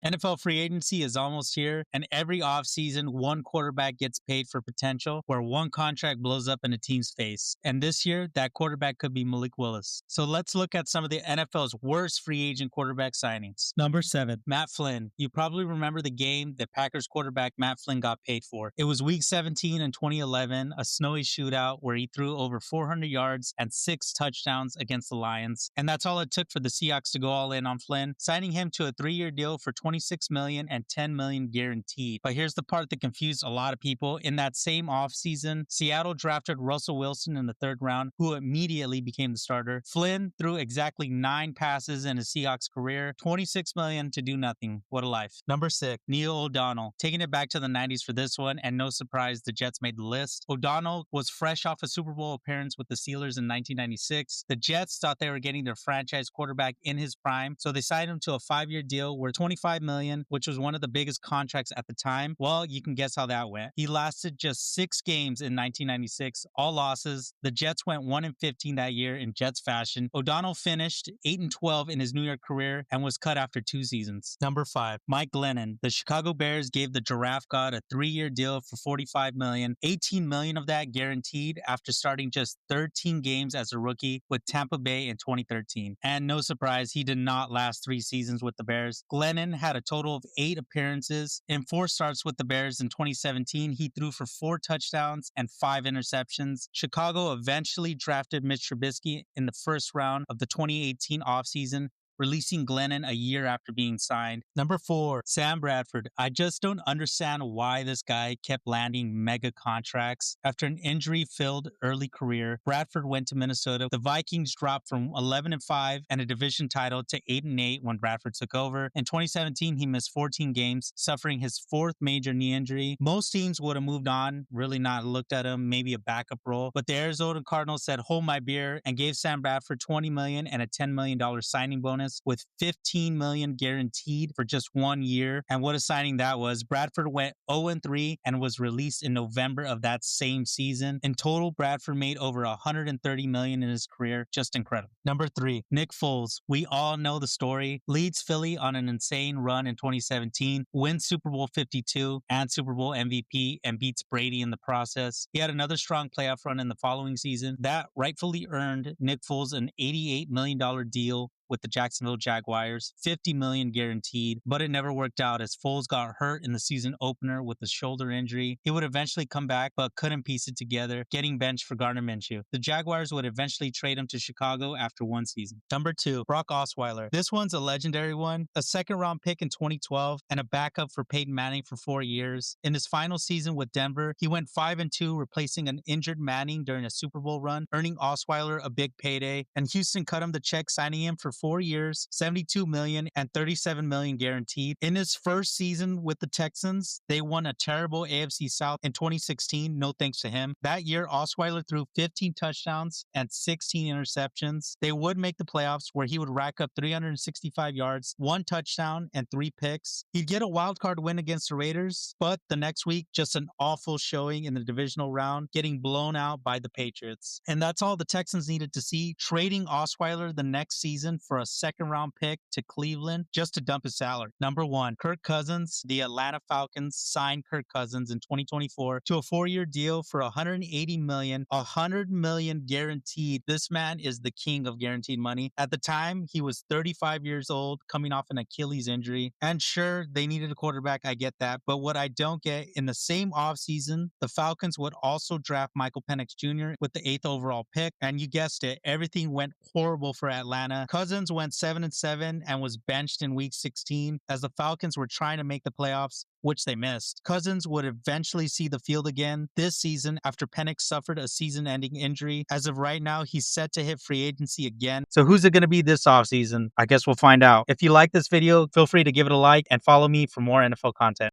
NFL free agency is almost here, and every offseason, one quarterback gets paid for potential, where one contract blows up in a team's face. And this year, that quarterback could be Malik Willis. So let's look at some of the NFL's worst free agent quarterback signings. Number 7, Matt Flynn. You probably remember the game that Packers quarterback Matt Flynn got paid for. It was week 17 in 2011, a snowy shootout where he threw over 400 yards and 6 touchdowns against the Lions. And that's all it took for the Seahawks to go all in on Flynn, signing him to a 3-year deal for $26 million and $10 million guaranteed. But here's the part that confused a lot of people. In that same offseason, Seattle drafted Russell Wilson in the 3rd round, who immediately became the starter. Flynn threw exactly 9 passes in his Seahawks career, $26 million to do nothing. What a life. Number 6, Neil O'Donnell. Taking it back to the 90s for this one, and no surprise, the Jets made the list. O'Donnell was fresh off a Super Bowl appearance with the Steelers in 1996. The Jets thought they were getting their franchise quarterback in his prime, so they signed him to a 5-year deal worth $25 million, which was one of the biggest contracts at the time. Well, you can guess how that went. He lasted just 6 games in 1996, all losses. The Jets went 1-15 that year in Jets fashion. O'Donnell finished 8-12 in his New York career and was cut after 2 seasons. Number 5, Mike Glennon. The Chicago Bears gave the Giraffe God a 3-year deal for $45 million, $18 million of that guaranteed after starting just 13 games as a rookie with Tampa Bay in 2013. And no surprise, he did not last 3 seasons with the Bears. Glennon had a total of 8 appearances in 4 starts with the Bears in 2017. He threw for 4 touchdowns and 5 interceptions. Chicago eventually drafted Mitch Trubisky in the 1st round of the 2018 offseason, releasing Glennon a year after being signed. Number 4, Sam Bradford. I just don't understand why this guy kept landing mega contracts. After an injury-filled early career, Bradford went to Minnesota. The Vikings dropped from 11-5 and a division title to 8-8 when Bradford took over. In 2017, he missed 14 games, suffering his 4th major knee injury. Most teams would have moved on, really not looked at him, maybe a backup role. But the Arizona Cardinals said, hold my beer, and gave Sam Bradford $20 million and a $10 million signing bonus, with $15 million guaranteed for just 1 year. And what a signing that was. Bradford went 0-3 and was released in November of that same season. In total, Bradford made over $130 million in his career. Just incredible. Number 3, Nick Foles. We all know the story. Leads Philly on an insane run in 2017, wins Super Bowl 52 and Super Bowl MVP, and beats Brady in the process. He had another strong playoff run in the following season that rightfully earned Nick Foles an $88 million deal with the Jacksonville Jaguars, $50 million guaranteed, but it never worked out as Foles got hurt in the season opener with a shoulder injury. He would eventually come back, but couldn't piece it together, getting benched for Gardner Minshew. The Jaguars would eventually trade him to Chicago after 1 season. Number 2, Brock Osweiler. This one's a legendary one, a 2nd-round pick in 2012 and a backup for Peyton Manning for 4 years. In his final season with Denver, he went 5-2, replacing an injured Manning during a Super Bowl run, earning Osweiler a big payday, and Houston cut him the check, signing him for 4 years, $72 million and $37 million guaranteed. In his first season with the Texans, they won a terrible AFC South in 2016, no thanks to him. That year, Osweiler threw 15 touchdowns and 16 interceptions. They would make the playoffs, where he would rack up 365 yards, 1 touchdown, and 3 picks. He'd get a wild card win against the Raiders, but the next week, just an awful showing in the divisional round, getting blown out by the Patriots. And that's all the Texans needed to see, trading Osweiler the next season for a 2nd-round pick to Cleveland just to dump his salary. Number 1, Kirk Cousins. The Atlanta Falcons signed Kirk Cousins in 2024 to a 4-year deal for $180 million, $100 million guaranteed. This man is the king of guaranteed money. At the time, he was 35 years old, coming off an Achilles injury. And sure, they needed a quarterback, I get that. But what I don't get, in the same offseason, the Falcons would also draft Michael Penix Jr. with the 8th overall pick. And you guessed it, everything went horrible for Atlanta. Cousins went 7-7 and was benched in week 16 as the Falcons were trying to make the playoffs, which they missed. Cousins would eventually see the field again this season after Penix suffered a season-ending injury. As of right now, he's set to hit free agency again. So who's it going to be this offseason? I guess we'll find out. If you like this video, feel free to give it a like and follow me for more NFL content.